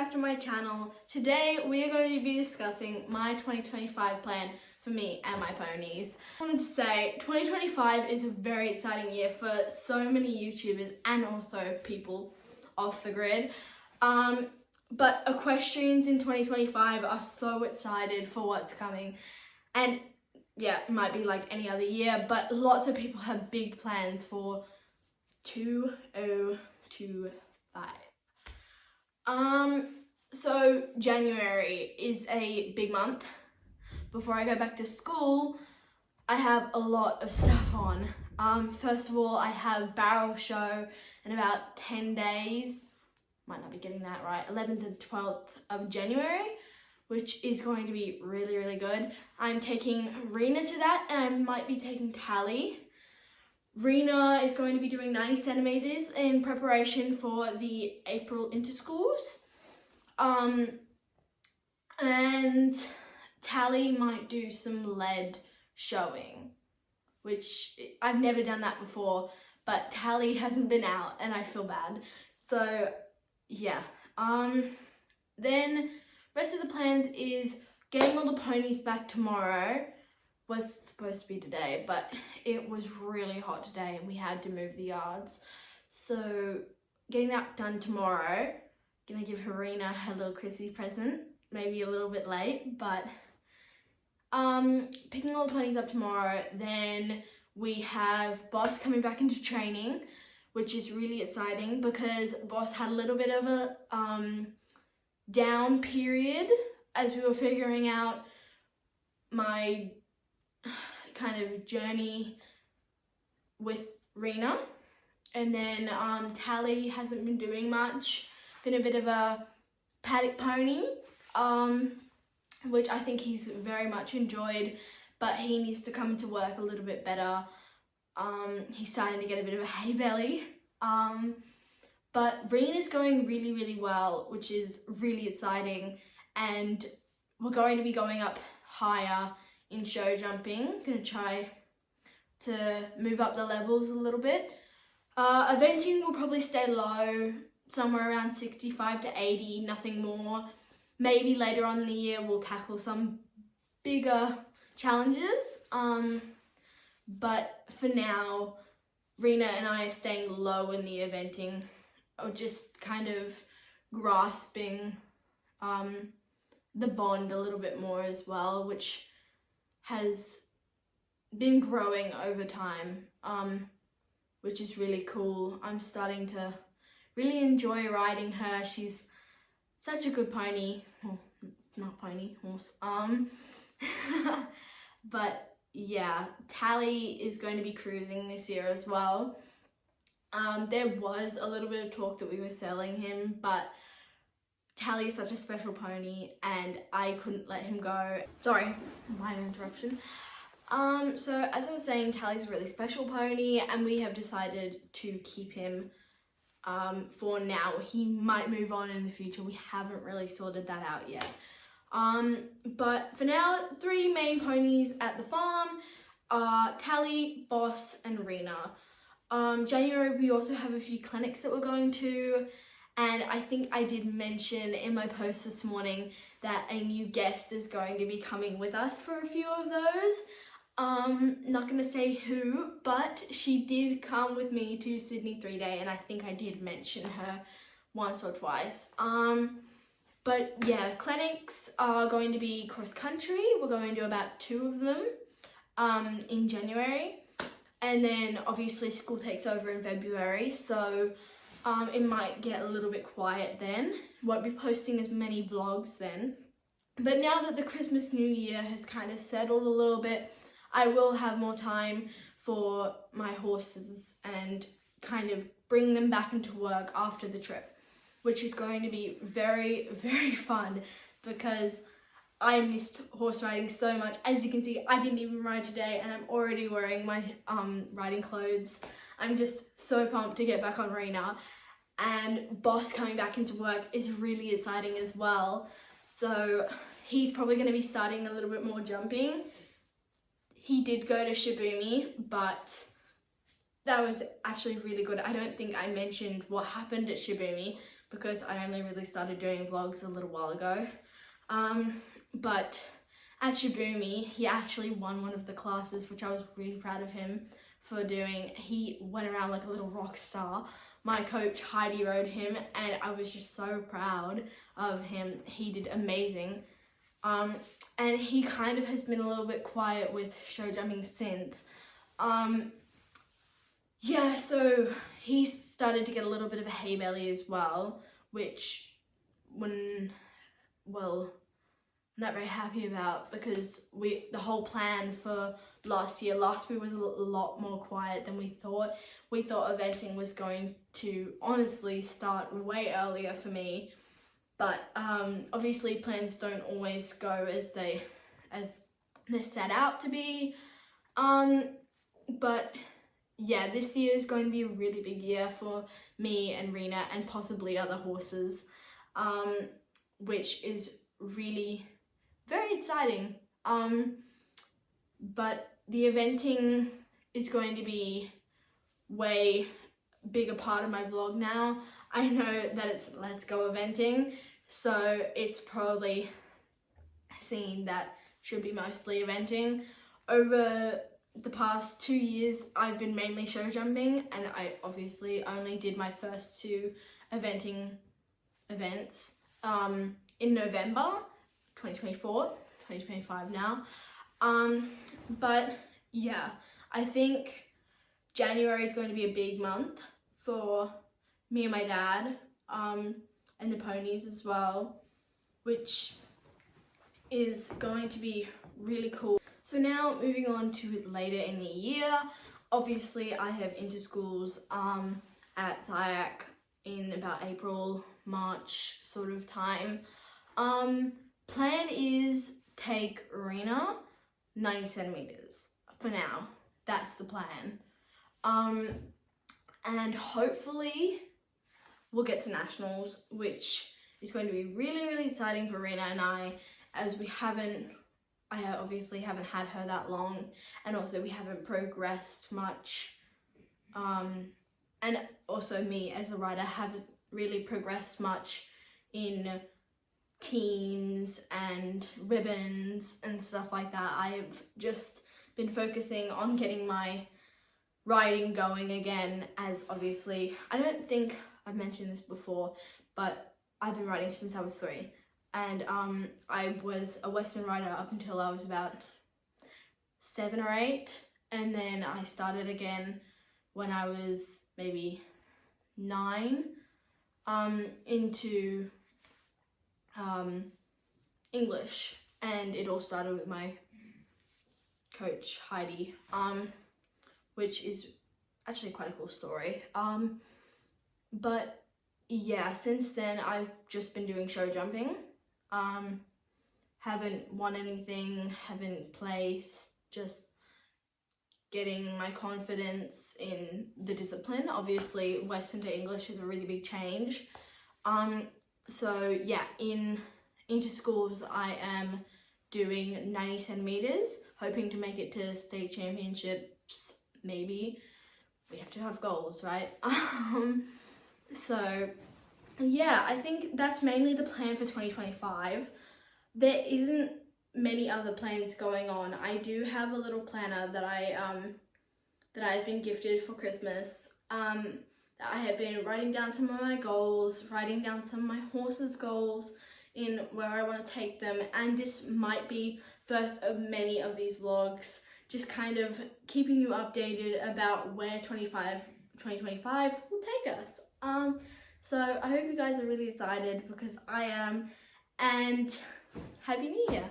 back to my channel. Today we are going to be discussing my 2025 plan for me and my ponies. I wanted to say 2025 is a very exciting year for so many YouTubers and also people off the grid. But equestrians in 2025 are so excited for what's coming, and yeah, it might be like any other year, but lots of people have big plans for 2025. So January is a big month. Before I go back to school, I have a lot of stuff on. First of all, I have barrel show in about 10 days. Might not be getting that right. 11th and 12th of January, which is going to be really, really good. I'm taking Rena to that, and I might be taking Tally. Rena is going to be doing 90 centimeters in preparation for the April interschools. And Tally might do some lead showing, which I've never done that before, but Tally hasn't been out and I feel bad. So yeah. Then rest of the plans is getting all the ponies back tomorrow. Was supposed to be today, but it was really hot today and we had to move the yards. So getting that done tomorrow. Gonna give Harina her little Chrissy present, maybe a little bit late, but picking all the ponies up tomorrow. Then we have Boss coming back into training, which is really exciting because Boss had a little bit of a down period as we were figuring out my kind of journey with Rena. And then Tally hasn't been doing much, been a bit of a paddock pony, which I think he's very much enjoyed, but he needs to come to work a little bit better. He's starting to get a bit of a hay belly. But Rena's going really, really well, which is really exciting, and we're going to be going up higher in show jumping. Gonna try to move up the levels a little bit. Eventing will probably stay low, somewhere around 65 to 80, nothing more. Maybe later on in the year we'll tackle some bigger challenges. But for now, Rena and I are staying low in the eventing, or just kind of grasping the bond a little bit more as well, which has been growing over time, which is really cool. I'm starting to really enjoy riding her. She's such a good pony. Well, not pony, horse. But yeah, Tally is going to be cruising this year as well. There was a little bit of talk that we were selling him, but Tally is such a special pony and I couldn't let him go. Sorry, minor interruption. So as I was saying, Tally's a really special pony and we have decided to keep him for now. He might move on in the future. We haven't really sorted that out yet. But for now, 3 main ponies at the farm are Tally, Boss and Rena. January we also have a few clinics that we're going to, and I think I did mention in my post this morning that a new guest is going to be coming with us for a few of those. Not gonna say who, but she did come with me to Sydney 3-day, and I think I did mention her once or twice. But yeah, clinics are going to be cross country. We're going to do about 2 of them in January, and then obviously school takes over in February, so it might get a little bit quiet then. Won't be posting as many vlogs then. But now that the Christmas New Year has kind of settled a little bit, I will have more time for my horses and kind of bring them back into work after the trip, which is going to be very, very fun because I missed horse riding so much. As you can see, I didn't even ride today and I'm already wearing my riding clothes. I'm just so pumped to get back on Rena, and Boss coming back into work is really exciting as well. So he's probably going to be starting a little bit more jumping. He did go to Shibumi, but that was actually really good. I don't think I mentioned what happened at Shibumi, because I only really started doing vlogs a little while ago. But at Shibumi, he actually won one of the classes, which I was really proud of him for doing. He went around like a little rock star. My coach Heidi rode him, and I was just so proud of him. He did amazing. And he kind of has been a little bit quiet with show jumping since. Yeah, so he started to get a little bit of a hay belly as well, which I'm not very happy about, because the whole plan for last year was a lot more quiet than we thought. We thought eventing was going to honestly start way earlier for me, but obviously plans don't always go as they're set out to be. But yeah, this year is going to be a really big year for me and Rena and possibly other horses, which is really very exciting. But the eventing is going to be way bigger part of my vlog now. I know that it's Let's Go Eventing, so it's probably a scene that should be mostly eventing. Over the past 2 years, I've been mainly show jumping, and I obviously only did my first 2 eventing events in November 2024, 2025 now. But yeah, I think January is going to be a big month for me and my dad, and the ponies as well, which is going to be really cool. So now moving on to later in the year, obviously I have interschools at SIAC in about April, March sort of time. Plan is take Rena 90 centimeters for now. That's the plan. And hopefully we'll get to nationals, which is going to be really, really exciting for Rena and I, as I obviously haven't had her that long, and also we haven't progressed much. And also me as a rider haven't really progressed much in teams and ribbons and stuff like that. I've just been focusing on getting my riding going again, as obviously, I don't think I've mentioned this before, but I've been riding since I was 3. And I was a Western rider up until I was about 7 or 8. And then I started again when I was maybe 9 into English. And it all started with my coach Heidi, which is actually quite a cool story. But yeah, since then I've just been doing show jumping. Haven't won anything, haven't placed, just getting my confidence in the discipline. Obviously Western to English is a really big change. So yeah, into schools I am doing 90 centimeters, hoping to make it to state championships, maybe. We have to have goals, right? So yeah, I think that's mainly the plan for 2025. There isn't many other plans going on. I do have a little planner that I've been gifted for Christmas. That I have been writing down some of my goals, writing down some of my horses' goals in where I want to take them, and this might be first of many of these vlogs, just kind of keeping you updated about where 2025 will take us. So I hope you guys are really excited, because I am, and Happy New Year!